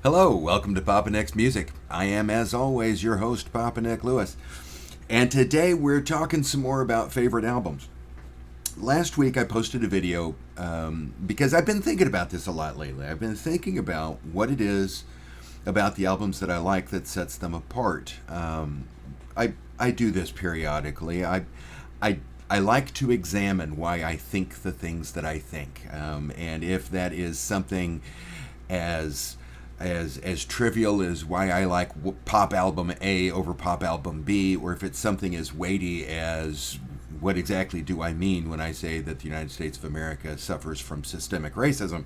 Hello, welcome to Papa Nick's Music. I am, as always, your host, Papa Nick Lewis. And today we're talking some more about favorite albums. Last week I posted a video because I've been thinking about this a lot lately. I've been thinking about what it is about the albums that I like that sets them apart. I do this periodically. I like to examine why I think the things that I think, and if that is something as as trivial as why I like pop album A over pop album B, or if it's something as weighty as what exactly do I mean when I say that the United States of America suffers from systemic racism.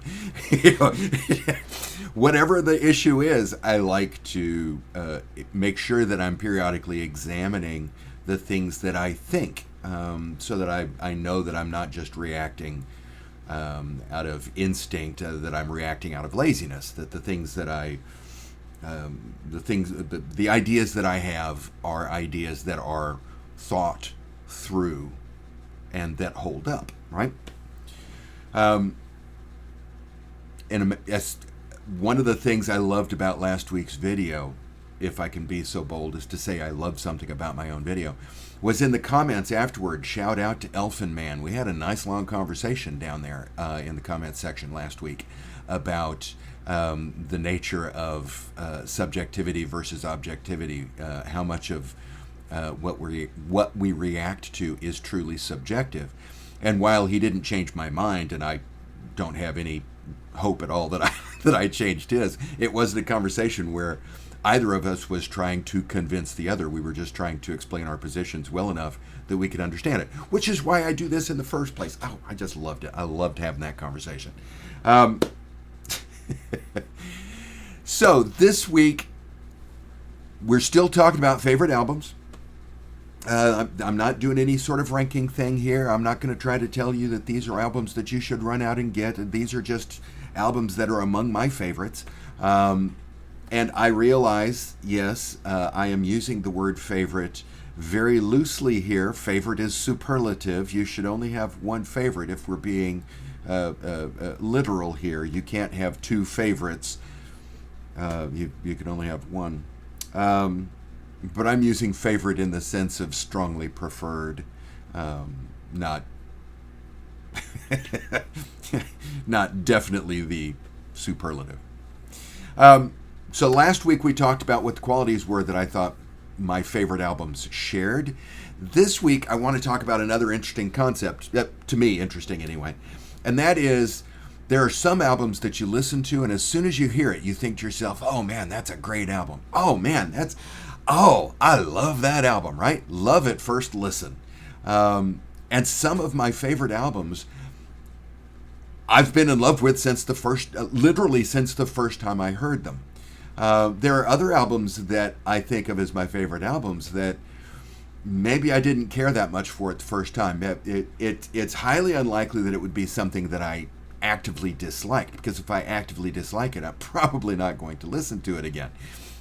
Whatever the issue is, I like to make sure that I'm periodically examining the things that I think, so that I know that I'm not just reacting out of instinct, that I'm reacting out of laziness, that the things that the ideas that I have are ideas that are thought through and that hold up, right? And as one of the things I loved about last week's video, if I can be so bold as to say I loved something about my own video, was in the comments afterward. Shout out to Elfin Man. We had a nice long conversation down there in the comments section last week about the nature of subjectivity versus objectivity, how much of what we react to is truly subjective. And while he didn't change my mind, and I don't have any hope at all that I changed his, it wasn't a conversation where either of us was trying to convince the other. We were just trying to explain our positions well enough that we could understand it, which is why I do this in the first place. Oh, I just loved it. I loved having that conversation. So this week, we're still talking about favorite albums. I'm not doing any sort of ranking thing here. I'm not going to try to tell you that these are albums that you should run out and get. These are just albums that are among my favorites. And I realize, yes, I am using the word favorite very loosely here. Favorite is superlative. You should only have one favorite if we're being literal here. You can't have two favorites. You can only have one. But I'm using favorite in the sense of strongly preferred, not not definitely the superlative. So last week we talked about what the qualities were that I thought my favorite albums shared. This week I want to talk about another interesting concept, to me interesting anyway, and that is there are some albums that you listen to and as soon as you hear it you think to yourself, oh man, that's a great album. Oh man, I love that album, right? Love at first listen. And some of my favorite albums I've been in love with since literally since the first time I heard them. There are other albums that I think of as my favorite albums that maybe I didn't care that much for it the first time. It's highly unlikely that it would be something that I actively disliked, because if I actively dislike it, I'm probably not going to listen to it again.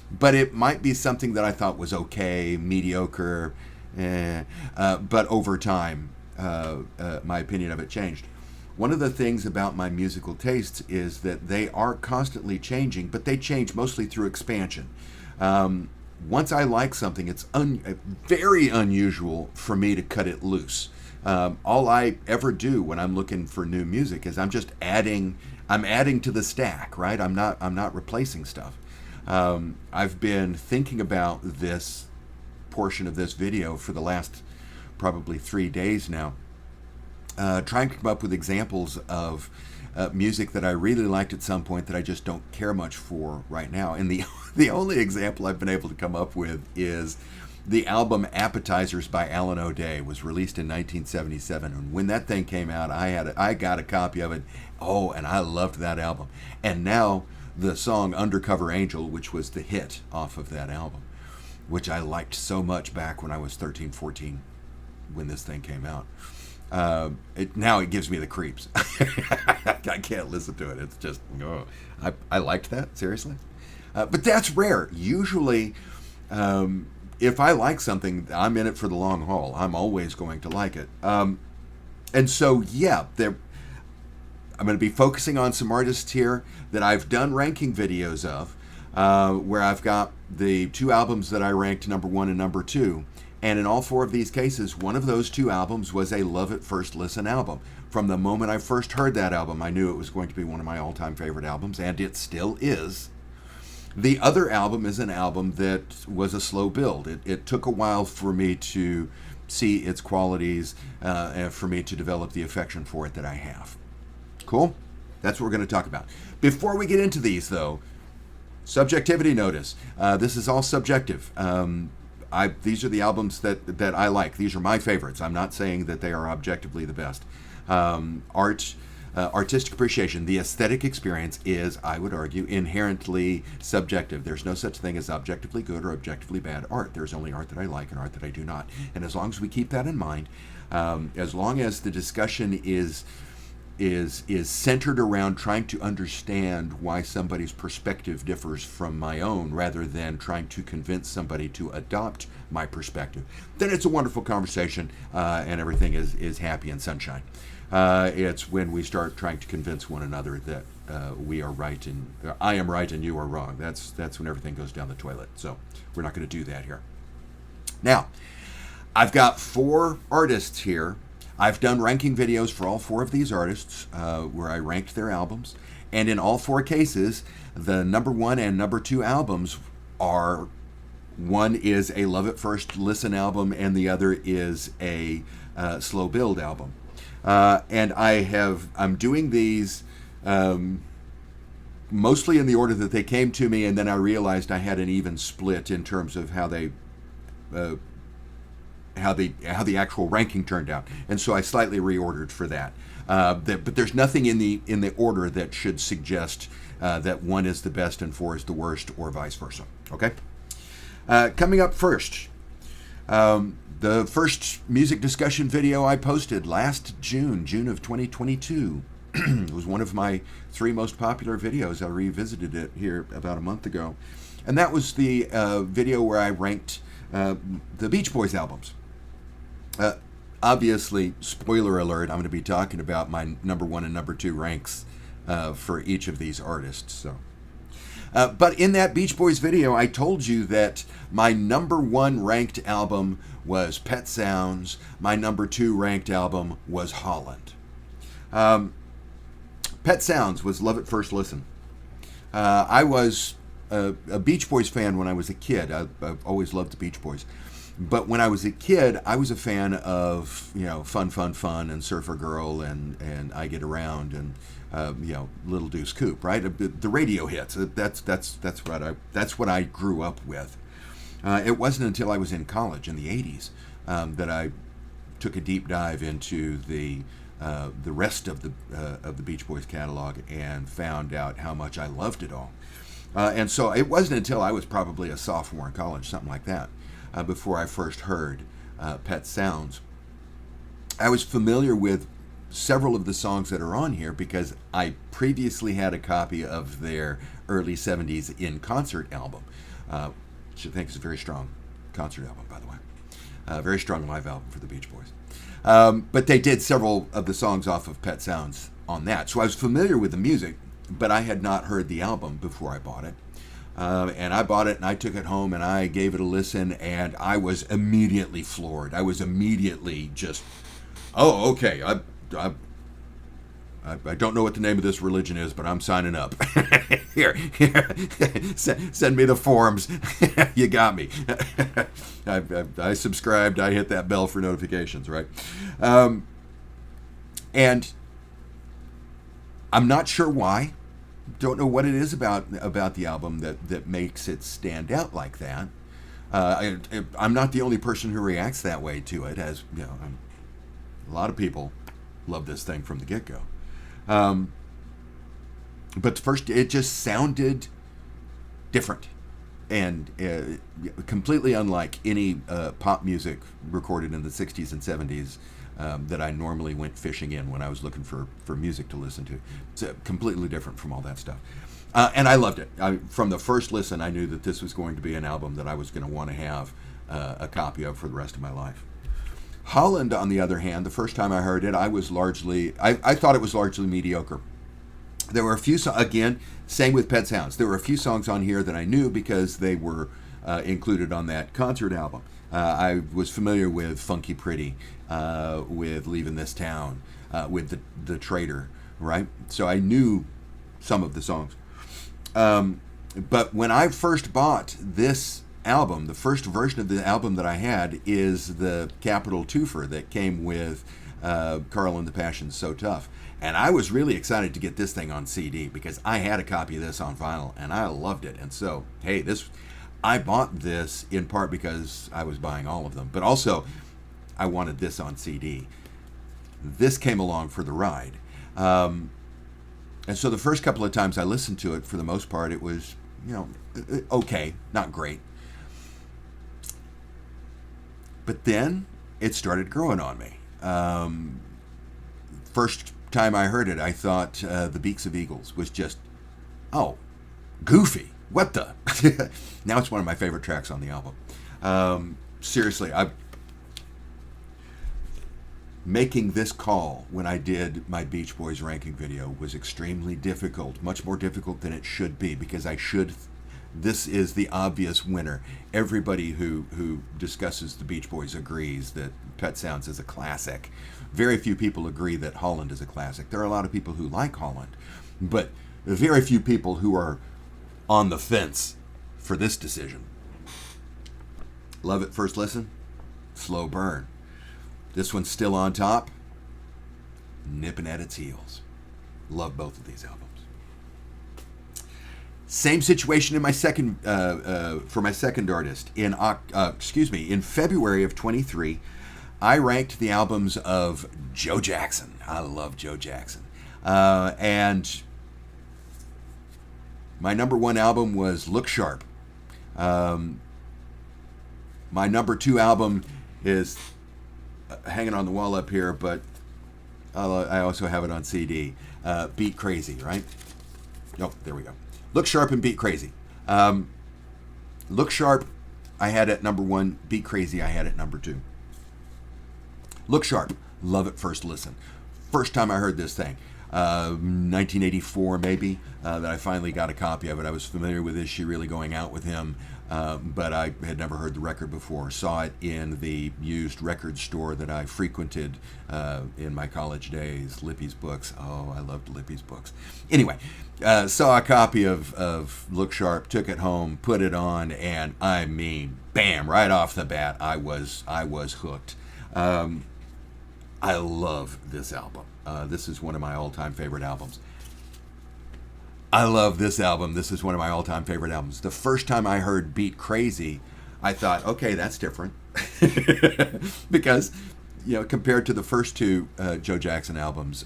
But it might be something that I thought was okay, mediocre, but over time, my opinion of it changed. One of the things about my musical tastes is that they are constantly changing, but they change mostly through expansion. Once I like something, it's very unusual for me to cut it loose. All I ever do when I'm looking for new music is I'm adding to the stack, right? I'm not replacing stuff. I've been thinking about this portion of this video for the last probably 3 days now, trying to come up with examples of music that I really liked at some point that I just don't care much for right now. And the only example I've been able to come up with is the album Appetizers by Alan O'Day. Was released in 1977, and when that thing came out, I got a copy of it. Oh, and I loved that album. And now the song Undercover Angel, which was the hit off of that album, which I liked so much back when I was 13, 14, when this thing came out. Now it gives me the creeps. I can't listen to it. It's just, oh, I liked that, seriously. But that's rare. Usually, if I like something, I'm in it for the long haul. I'm always going to like it. And so, yeah, I'm going to be focusing on some artists here that I've done ranking videos of. where I've got the two albums that I ranked number one and number two. And in all four of these cases, one of those two albums was a love at first listen album. From the moment I first heard that album, I knew it was going to be one of my all-time favorite albums, and it still is. The other album is an album that was a slow build. It took a while for me to see its qualities and for me to develop the affection for it that I have. Cool? That's what we're going to talk about. Before we get into these, though, subjectivity notice. This is all subjective. These are the albums that I like. These are my favorites. I'm not saying that they are objectively the best. Artistic appreciation, the aesthetic experience is, I would argue, inherently subjective. There's no such thing as objectively good or objectively bad art. There's only art that I like and art that I do not. And as long as we keep that in mind, as long as the discussion is centered around trying to understand why somebody's perspective differs from my own rather than trying to convince somebody to adopt my perspective, then it's a wonderful conversation and everything is happy and sunshine. It's when we start trying to convince one another that we are right and I am right and you are wrong. That's when everything goes down the toilet. So we're not going to do that here. Now, I've got 4 artists here. I've done ranking videos for all 4 of these artists where I ranked their albums. And in all 4 cases, the number 1 and number 2 albums are, one is a love at first listen album and the other is a slow build album. And I'm doing these mostly in the order that they came to me, and then I realized I had an even split in terms of how the actual ranking turned out, and so I slightly reordered for that. But there's nothing in the order that should suggest that 1 is the best and 4 is the worst, or vice versa. Okay. Coming up first. The first music discussion video I posted last June of 2022. It was one of my 3 most popular videos. I revisited it here about a month ago. And that was the video where I ranked the Beach Boys albums. Obviously, spoiler alert, I'm going to be talking about my number 1 and number 2 ranks for each of these artists. So. But in that Beach Boys video, I told you that my number 1 ranked album was Pet Sounds. My number 2 ranked album was Holland. Pet Sounds was Love at First Listen. I was a Beach Boys fan when I was a kid. I've always loved the Beach Boys. But when I was a kid, I was a fan of, Fun, and Surfer Girl, and I Get Around, and Little Deuce Coupe, right? The radio hits. That's what I grew up with. It wasn't until I was in college in the '80s that I took a deep dive into the rest of the Beach Boys catalog and found out how much I loved it all. And so it wasn't until I was probably a sophomore in college, something like that, before I first heard Pet Sounds. I was familiar with several of the songs that are on here because I previously had a copy of their early 70s in concert album, which I think is a very strong concert album, by the way. Very strong live album for the Beach Boys. But they did several of the songs off of Pet Sounds on that. So I was familiar with the music, but I had not heard the album before I bought it. And I bought it and I took it home and I gave it a listen and I was immediately floored. I was immediately just, oh, okay, I don't know what the name of this religion is, but I'm signing up. Here, send me the forms. You got me. I subscribed. I hit that bell for notifications, right? And I'm not sure why. Don't know what it is about the album that makes it stand out like that. I'm not the only person who reacts that way to it, as a lot of people love this thing from the get-go. But first, it just sounded different and completely unlike any pop music recorded in the 60s and 70s that I normally went fishing in when I was looking for music to listen to. It's completely different from all that stuff. And I loved it. From the first listen, I knew that this was going to be an album that I was going to want to have a copy of for the rest of my life. Holland, on the other hand, the first time I heard it, I thought it was largely mediocre. There were a few again, same with Pet Sounds. There were a few songs on here that I knew because they were included on that concert album. I was familiar with Funky Pretty, with Leaving This Town, with the Traitor, right? So I knew some of the songs. But when I first bought this album, the first version of the album that I had is the Capitol Twofer that came with Carl and the Passion's So Tough. And I was really excited to get this thing on CD because I had a copy of this on vinyl and I loved it. And so, hey, I bought this in part because I was buying all of them, but also I wanted this on CD. This came along for the ride. And so the first couple of times I listened to it, for the most part, it was, okay, not great. But then it started growing on me. First time I heard it, I thought The Beaks of Eagles was just, goofy. What the? Now it's one of my favorite tracks on the album. Seriously, making this call when I did my Beach Boys ranking video was extremely difficult, much more difficult than it should be, because this is the obvious winner. Everybody who discusses the Beach Boys agrees that Pet Sounds is a classic. Very few people agree that Holland is a classic. There are a lot of people who like Holland, but very few people who are on the fence for this decision. Love at first listen, slow burn. This one's still on top, nipping at its heels. Love both of these albums. Same situation in my second for my second artist. In February of 23, I ranked the albums of Joe Jackson. I love Joe Jackson, and my number one album was Look Sharp. My number two album is hanging on the wall up here, but I also have it on CD. Beat Crazy, right? Oh, there we go. Look Sharp and Beat Crazy. Look Sharp, I had at number one. Beat Crazy, I had at number two. Look Sharp, love at first listen. First time I heard this thing, 1984 maybe, that I finally got a copy of it. I was familiar with Is She Really Going Out With Him, but I had never heard the record before. Saw it in the used record store that I frequented in my college days, Lippy's Books. Oh, I loved Lippy's Books. Anyway, saw a copy of Look Sharp, took it home, put it on, and I mean, bam, right off the bat, I was hooked. I love this album. This is one of my all-time favorite albums. I love this album. This is one of my all-time favorite albums. The first time I heard Beat Crazy, I thought, okay, that's different. Because, compared to the first two Joe Jackson albums,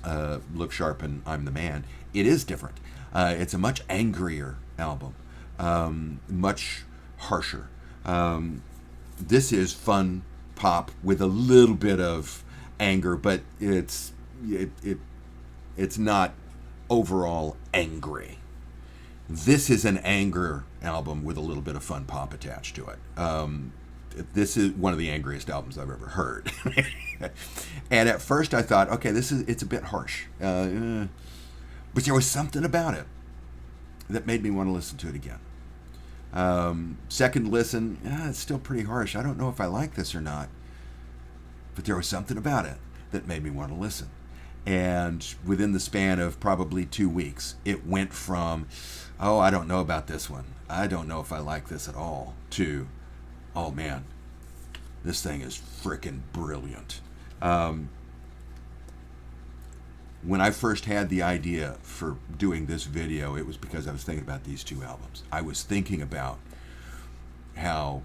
Look Sharp and I'm the Man, it is different. It's a much angrier album, much harsher. This is fun pop with a little bit of anger, but it's not overall angry. This is an anger album with a little bit of fun pop attached to it. This is one of the angriest albums I've ever heard. And at first I thought, okay, it's a bit harsh, but there was something about it that made me want to listen to it again. Second listen, it's still pretty harsh. I don't know if I like this or not, but there was something about it that made me want to listen. And within the span of probably 2 weeks, it went from, I don't know about this one, I don't know if I like this at all, to, oh man, this thing is freaking brilliant. When I first had the idea for doing this video, it was because I was thinking about these two albums. I was thinking about how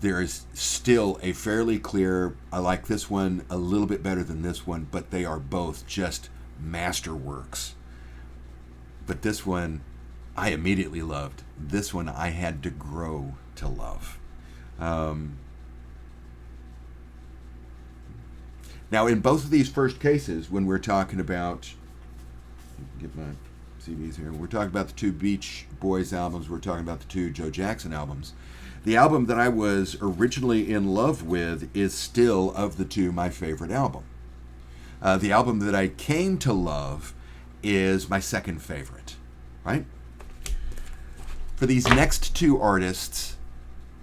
there is still a fairly clear, I like this one a little bit better than this one, but they are both just masterworks. But this one I immediately loved. This one I had to grow to love. Now, in both of these first cases, when we're talking about, get my CDs here, we're talking about the two Beach Boys albums, we're talking about the two Joe Jackson albums. The album that I was originally in love with is still, of the two, my favorite album. The album that I came to love is my second favorite, right? For these next two artists,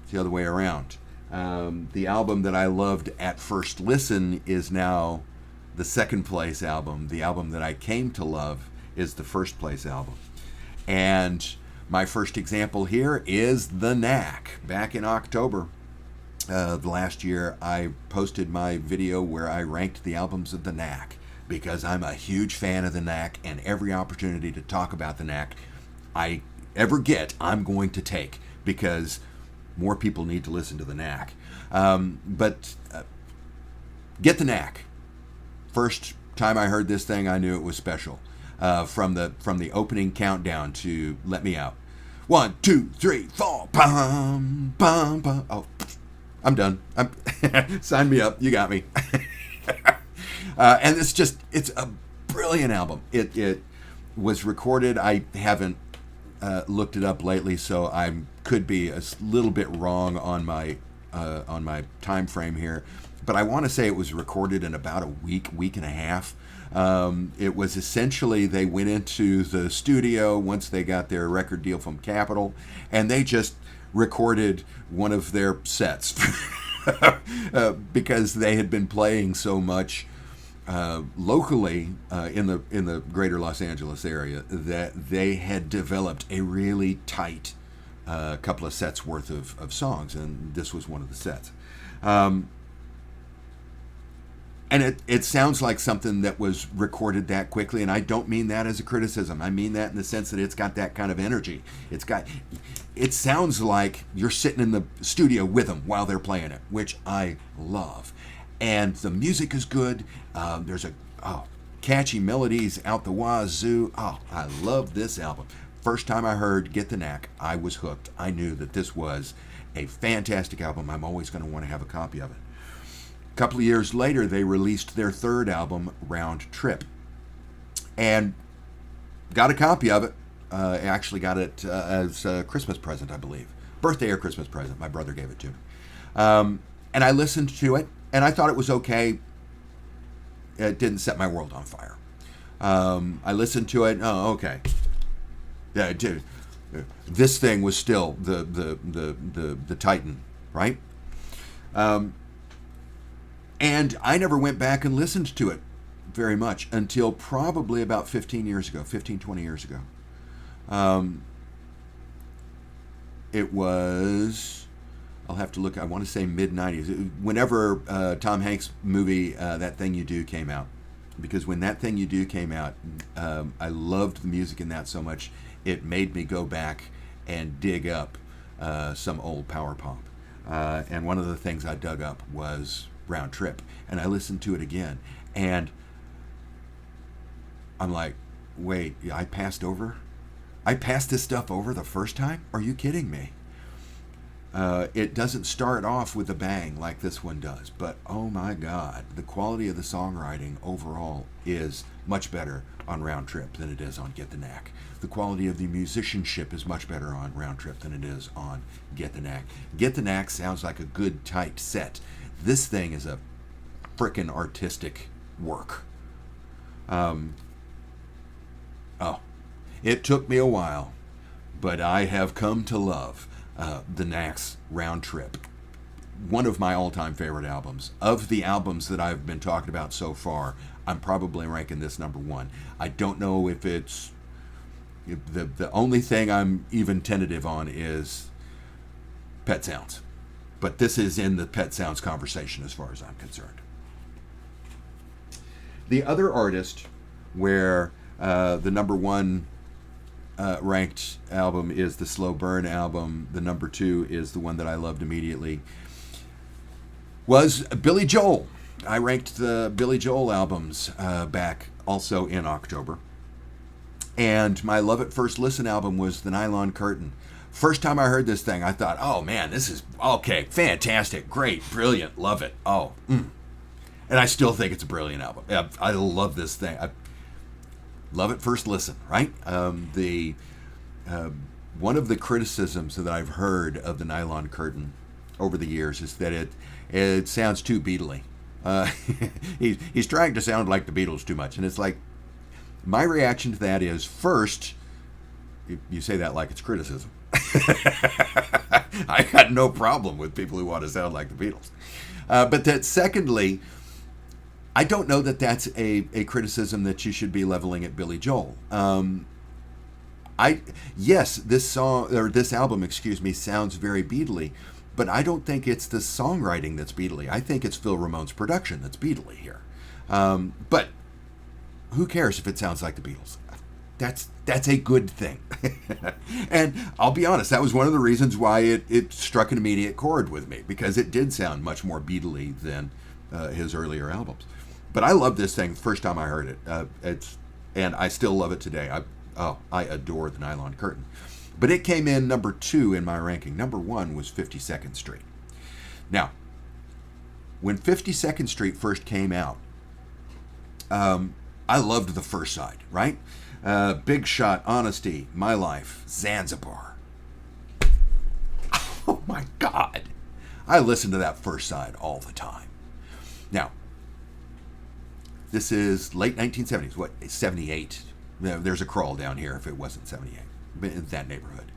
it's the other way around. The album that I loved at first listen is now the second place album. The album that I came to love is the first place album. And my first example here is The Knack. Back in October of last year, I posted my video where I ranked the albums of The Knack because I'm a huge fan of The Knack, and every opportunity to talk about The Knack I ever get, I'm going to take, because more people need to listen to The Knack. But Get the Knack. First time I heard this thing, I knew it was special. From the opening countdown to Let Me Out. 1, 2, 3, 4. Bum, bum, bum. Oh, I'm done. Sign me up. You got me. And it's a brilliant album. It was recorded. I haven't looked it up lately, so I could be a little bit wrong on my time frame here, but I want to say it was recorded in about a week and a half. It was essentially, they went into the studio once they got their record deal from Capitol, and they just recorded one of their sets because they had been playing so much locally in the greater Los Angeles area that they had developed a really tight couple of sets worth of songs, and this was one of the sets. And it sounds like something that was recorded that quickly, and I don't mean that as a criticism. I mean that in the sense that it's got that kind of energy. It sounds like you're sitting in the studio with them while they're playing it, which I love. And the music is good. There's catchy melodies out the wazoo. Oh, I love this album. First time I heard Get the Knack, I was hooked. I knew that this was a fantastic album. I'm always going to want to have a copy of it. A couple of years later, they released their third album, Round Trip, and got a copy of it. I actually got it as a Christmas present, I believe. Birthday or Christmas present. My brother gave it to me. And I listened to it, and I thought it was okay. It didn't set my world on fire. I listened to it. Oh, okay. Yeah, it did. This thing was still the Titan, right? And I never went back and listened to it very much until probably about 20 years ago. It was, I'll have to look, I want to say mid-90s. Whenever Tom Hanks' movie, That Thing You Do, came out. Because when That Thing You Do came out, I loved the music in that so much, it made me go back and dig up some old power pop. And one of the things I dug up was Round Trip, and I listened to it again, and I'm like, wait, I passed this stuff over the first time? Are you kidding me? It doesn't start off with a bang like this one does, but oh my God, the quality of the songwriting overall is much better on Round Trip than it is on Get the Knack. The quality of the musicianship is much better on Round Trip than it is on Get the Knack. Get the Knack sounds like a good, tight set. This thing is a frickin' artistic work. It took me a while, but I have come to love The Knack's Round Trip. One of my all-time favorite albums. Of the albums that I've been talking about so far, I'm probably ranking this number one. I don't know if it's... The only thing I'm even tentative on is Pet Sounds. But this is in the Pet Sounds conversation as far as I'm concerned. The other artist where the number one ranked album is the Slow Burn album, the number two is the one that I loved immediately, was Billy Joel. I ranked the Billy Joel albums back also in October. And my Love at First Listen album was The Nylon Curtain. First time I heard this thing, I thought, oh man, this is, okay, fantastic, great, brilliant, love it. And I still think it's a brilliant album. I love this thing. Love at First Listen, right? One of the criticisms that I've heard of The Nylon Curtain over the years is that it sounds too Beatley. He's trying to sound like the Beatles too much, and it's like, My reaction to that is, first, you say that like it's criticism. I got no problem with people who want to sound like the Beatles. But that secondly, I don't know that that's a criticism that you should be leveling at Billy Joel. Yes, this song or this album, excuse me, sounds very Beatley, but I don't think it's the songwriting that's Beatley. I think it's Phil Ramone's production that's Beatley here. But who cares if it sounds like the Beatles? That's a good thing. And I'll be honest, that was one of the reasons why it struck an immediate chord with me, because it did sound much more Beatley than his earlier albums. But I love this thing the first time I heard it. And I still love it today. I adore the Nylon Curtain. But it came in number 2 in my ranking. Number 1 was 52nd Street. Now, when 52nd Street first came out, I loved the first side, right? Big Shot, Honesty, My Life, Zanzibar. Oh my God. I listened to that first side all the time. Now, this is late 1970s, what, 78? There's a crawl down here if it wasn't 78, in that neighborhood.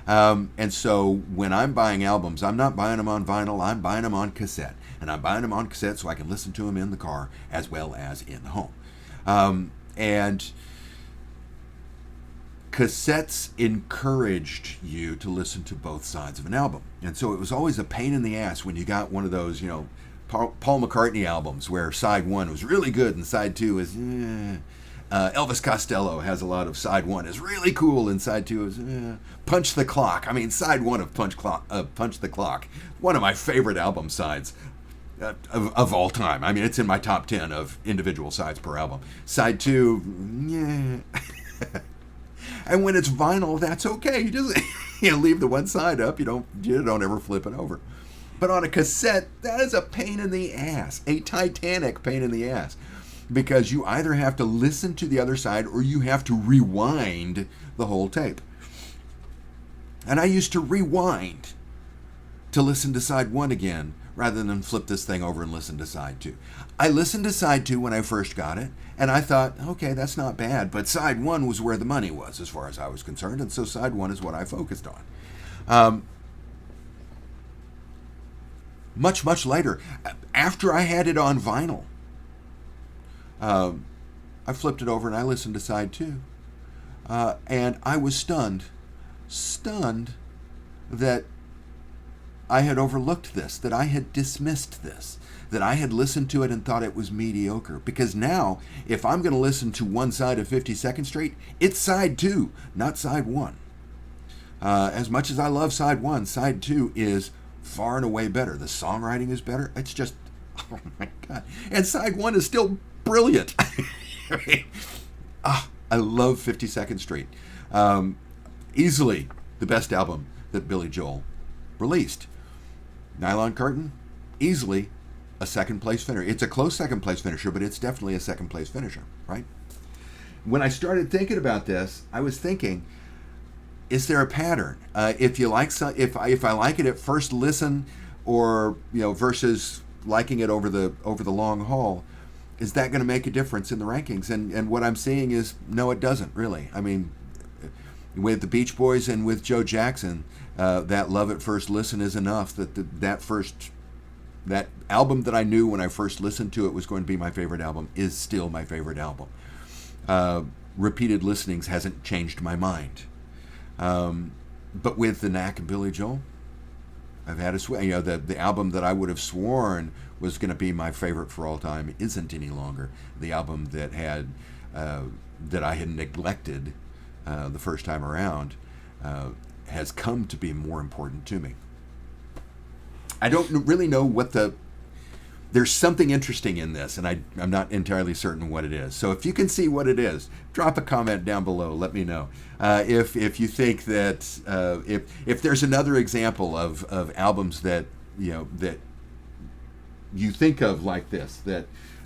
And so when I'm buying albums, I'm not buying them on vinyl, I'm buying them on cassette. And I'm buying them on cassette so I can listen to them in the car as well as in the home. And cassettes encouraged you to listen to both sides of an album. And so it was always a pain in the ass when you got one of those, Paul McCartney albums where side 1 was really good and side 2 was Elvis Costello has a lot of side 1 is really cool and side 2 is Punch the Clock. I mean, side 1 of Punch the Clock, one of my favorite album sides of all time. I mean, it's in my top 10 of individual sides per album. Side 2, yeah. And when it's vinyl, that's okay. You just leave the one side up. You don't ever flip it over. But on a cassette, that is a pain in the ass, a titanic pain in the ass, because you either have to listen to the other side or you have to rewind the whole tape. And I used to rewind to listen to side 1 again rather than flip this thing over and listen to side 2. I listened to side 2 when I first got it, and I thought, okay, that's not bad, but side 1 was where the money was as far as I was concerned, and so side 1 is what I focused on. Much later, after I had it on vinyl, I flipped it over and I listened to side 2. And I was stunned that I had overlooked this, that I had dismissed this, that I had listened to it and thought it was mediocre. Because now, if I'm going to listen to one side of 52nd Street, it's side 2, not side 1. As much as I love side 1, side 2 is far and away better. The songwriting is better. It's just, oh my God. And side 1 is still brilliant. I love 52nd Street. Easily the best album that Billy Joel released. Nylon Curtain, easily a second place finisher. It's a close second place finisher, but it's definitely a second place finisher, right? When I started thinking about this, I was thinking, is there a pattern? If I like it at first listen, or versus liking it over the long haul, is that going to make a difference in the rankings? And what I'm seeing is no, it doesn't really. I mean, with the Beach Boys and with Joe Jackson, that love at first listen is enough. That album that I knew when I first listened to it was going to be my favorite album is still my favorite album. Repeated listenings hasn't changed my mind. But with the Knack and Billy Joel, I've had a sway. The album that I would have sworn was going to be my favorite for all time isn't any longer. The album that I had neglected the first time around has come to be more important to me. I don't really know there's something interesting in this, and I'm not entirely certain what it is. So if you can see what it is, drop a comment down below. Let me know. If you think that if there's another example of albums that that you think of like this,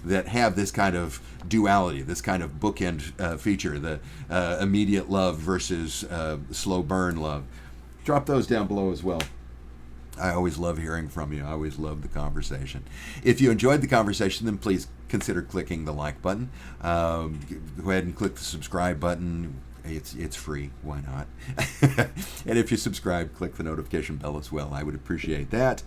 that have this kind of duality, this kind of bookend feature, the immediate love versus slow burn love, drop those down below as well. I always love hearing from you. I always love the conversation. If you enjoyed the conversation, then please consider clicking the like button. Go ahead and click the subscribe button. It's free. Why not? And if you subscribe, click the notification bell as well. I would appreciate that.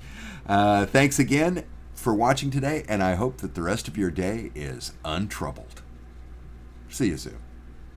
Thanks again for watching today, and I hope that the rest of your day is untroubled. See you soon.